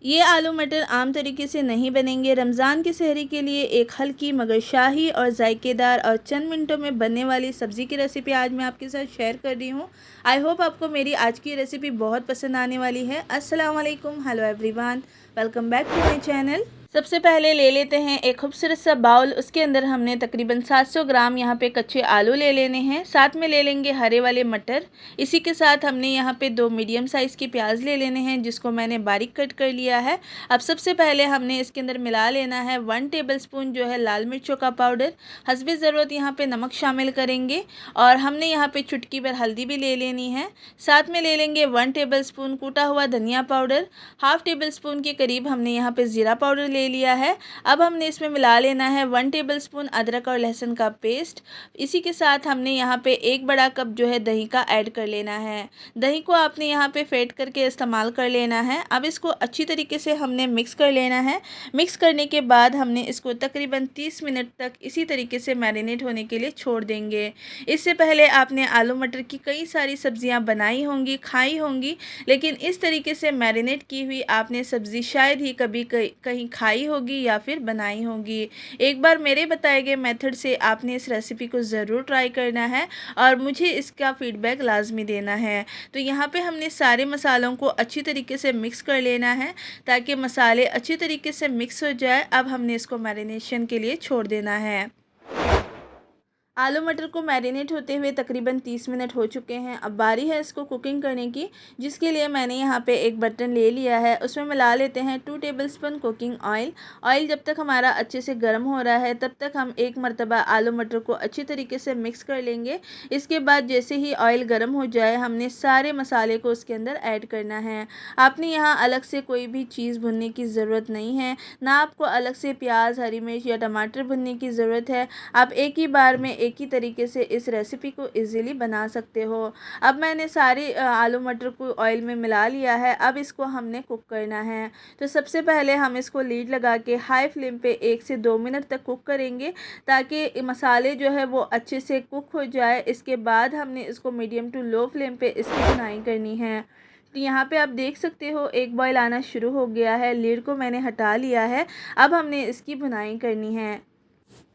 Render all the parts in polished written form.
ये आलू मटर आम तरीके से नहीं बनेंगे। रमज़ान की सहरी के लिए एक हल्की मगर शाही और जायकेदार और चंद मिनटों में बनने वाली सब्ज़ी की रेसिपी आज मैं आपके साथ शेयर कर रही हूँ। आई होप आपको मेरी आज की रेसिपी बहुत पसंद आने वाली है। अस्सलाम वालेकुम, hello everyone, welcome back to my channel. सबसे पहले ले लेते हैं एक खूबसूरत सा बाउल। उसके अंदर हमने तकरीबन 700 ग्राम यहाँ पे कच्चे आलू ले लेने हैं। साथ में ले लेंगे हरे वाले मटर। इसी के साथ हमने यहाँ पे 2 मीडियम साइज़ की प्याज ले लेने हैं, जिसको मैंने बारीक कट कर लिया है। अब सबसे पहले हमने इसके अंदर मिला लेना है 1 टेबलस्पून जो है लाल मिर्चों का पाउडर। हस्बे ज़रूरत यहाँ पे नमक शामिल करेंगे और हमने यहाँ पे चुटकी भर हल्दी भी ले लेनी है। साथ में ले लेंगे 1 टेबलस्पून कूटा हुआ धनिया पाउडर। हाफ़ टेबल स्पून के करीब हमने यहाँ पे ज़ीरा पाउडर ले लिया है। अब हमने इसमें मिला लेना है 1 टेबलस्पून अदरक और लहसुन का पेस्ट। इसी के साथ हमने यहाँ पे 1 बड़ा कप जो है दही का ऐड कर लेना है। दही को आपने यहाँ पे फेंट करके इस्तेमाल कर लेना है। अब इसको अच्छी तरीके से हमने मिक्स कर लेना है। मिक्स करने के बाद हमने इसको तकरीबन 30 मिनट तक इसी तरीके से मैरिनेट होने के लिए छोड़ देंगे। इससे पहले आपने आलू मटर की कई सारी सब्जियां बनाई होंगी, खाई होंगी, लेकिन इस तरीके से मैरिनेट की हुई आपने सब्ज़ी शायद ही कभी कहीं खाई होगी या फिर बनाई होगी। एक बार मेरे बताए गए मेथड से आपने इस रेसिपी को ज़रूर ट्राई करना है और मुझे इसका फ़ीडबैक लाजमी देना है। तो यहाँ पे हमने सारे मसालों को अच्छी तरीके से मिक्स कर लेना है ताकि मसाले अच्छी तरीके से मिक्स हो जाए। अब हमने इसको मैरिनेशन के लिए छोड़ देना है। आलू मटर को मैरिनेट होते हुए तकरीबन 30 मिनट हो चुके हैं। अब बारी है इसको कुकिंग करने की, जिसके लिए मैंने यहाँ पे एक बर्तन ले लिया है। उसमें मिला लेते हैं 2 टेबलस्पून कुकिंग ऑयल। ऑयल जब तक हमारा अच्छे से गर्म हो रहा है तब तक हम एक मरतबा आलू मटर को अच्छी तरीके से मिक्स कर लेंगे। इसके बाद जैसे ही ऑयल गर्म हो जाए हमने सारे मसाले को उसके अंदर ऐड करना है। आपने यहाँ अलग से कोई भी चीज़ भुनने की ज़रूरत नहीं है, ना आपको अलग से प्याज, हरी मिर्च या टमाटर भुनने की ज़रूरत है। आप एक ही बार में एक ही तरीके से इस रेसिपी को इजीली बना सकते हो। अब मैंने सारे आलू मटर को ऑयल में मिला लिया है। अब इसको हमने कुक करना है। तो सबसे पहले हम इसको लीड लगा के हाई फ्लेम पे 1 से 2 मिनट तक कुक करेंगे ताकि मसाले जो है वो अच्छे से कुक हो जाए। इसके बाद हमने इसको मीडियम टू लो फ्लेम पे इसकी बुनाई करनी है। तो यहाँ पे आप देख सकते हो एक बॉयल आना शुरू हो गया है। लीड को मैंने हटा लिया है। अब हमने इसकी बुनाई करनी है।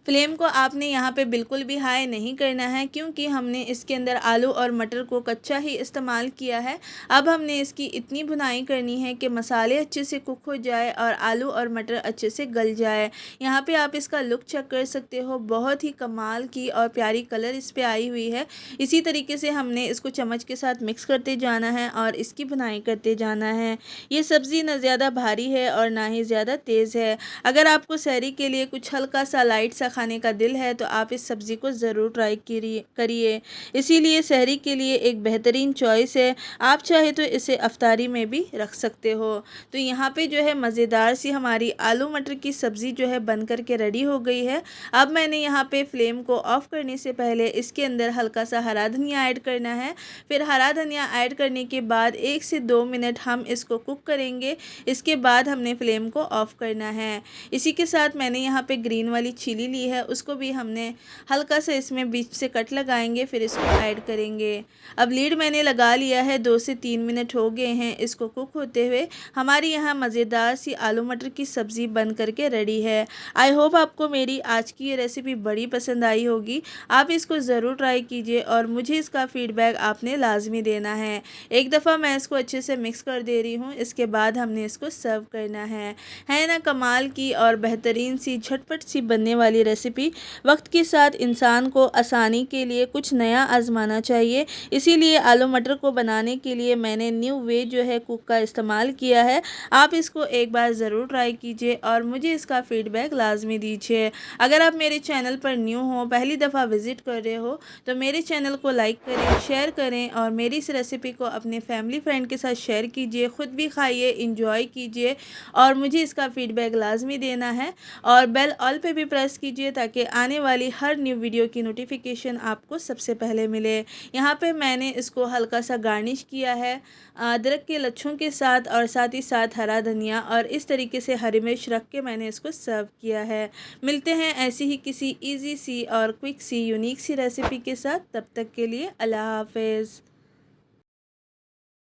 फ्लेम को आपने यहाँ पे बिल्कुल भी हाई नहीं करना है, क्योंकि हमने इसके अंदर आलू और मटर को कच्चा ही इस्तेमाल किया है। अब हमने इसकी इतनी भुनाई करनी है कि मसाले अच्छे से कुक हो जाए और आलू और मटर अच्छे से गल जाए। यहाँ पे आप इसका लुक चेक कर सकते हो, बहुत ही कमाल की और प्यारी कलर इस पर आई हुई है। इसी तरीके से हमने इसको चम्मच के साथ मिक्स करते जाना है और इसकी भुनाई करते जाना है। ये सब्ज़ी ना ज़्यादा भारी है और ना ही ज़्यादा तेज़ है। अगर आपको सहरी के लिए कुछ हल्का सा लाइट सा खाने का दिल है तो आप इस सब्ज़ी को ज़रूर ट्राई करिए। इसीलिए सहरी के लिए एक बेहतरीन चॉइस है। आप चाहे तो इसे अफ्तारी में भी रख सकते हो। तो यहाँ पे जो है मज़ेदार सी हमारी आलू मटर की सब्ज़ी जो है बन कर के रेडी हो गई है। अब मैंने यहाँ पे फ्लेम को ऑफ़ करने से पहले इसके अंदर हल्का सा हरा धनिया ऐड करना है। फिर हरा धनिया ऐड करने के बाद 1 से 2 मिनट हम इसको कुक करेंगे। इसके बाद हमने फ्लेम को ऑफ़ करना है। इसी के साथ मैंने यहाँ पे ग्रीन वाली चिली ली है, उसको भी हमने हल्का सा इसमें बीच से कट लगाएंगे, फिर इसको ऐड करेंगे। अब लीड मैंने लगा लिया है। 2 से 3 मिनट हो गए हैं इसको कुक होते हुए। हमारी यहाँ मज़ेदार सी आलू मटर की सब्ज़ी बन करके रेडी है। आई होप आपको मेरी आज की ये रेसिपी बड़ी पसंद आई होगी। आप इसको ज़रूर ट्राई कीजिए और मुझे इसका फ़ीडबैक आपने लाजमी देना है। एक दफ़ा मैं इसको अच्छे से मिक्स कर दे रही हूँ। इसके बाद हमने इसको सर्व करना है ना कमाल की और बेहतरीन सी झटपट सी बनने वाली रेसिपी। वक्त के साथ इंसान को आसानी के लिए कुछ नया आजमाना चाहिए। इसीलिए आलू मटर को बनाने के लिए मैंने न्यू वे जो है कुक का इस्तेमाल किया है। आप इसको एक बार ज़रूर ट्राई कीजिए और मुझे इसका फ़ीडबैक लाजमी दीजिए। अगर आप मेरे चैनल पर न्यू हो, पहली दफ़ा विज़िट कर रहे हो, तो मेरे चैनल को लाइक करें, शेयर करें और मेरी इस रेसिपी को अपने फैमिली फ्रेंड के साथ शेयर कीजिए। ख़ुद भी खाइए, इंजॉय कीजिए और मुझे इसका फ़ीडबैक लाजमी देना है। और बेल ऑल पे भी प्रेस कीजिए ताकि आने वाली हर न्यू वीडियो की नोटिफिकेशन आपको सबसे पहले मिले। यहाँ पे मैंने इसको हल्का सा गार्निश किया है अदरक के लच्छों के साथ और साथ ही साथ हरा धनिया और इस तरीके से हरी मिर्च रख के मैंने इसको सर्व किया है। मिलते हैं ऐसी ही किसी इजी सी और क्विक सी यूनिक सी रेसिपी के साथ। तब तक के लिए अल्लाह हाफिज़।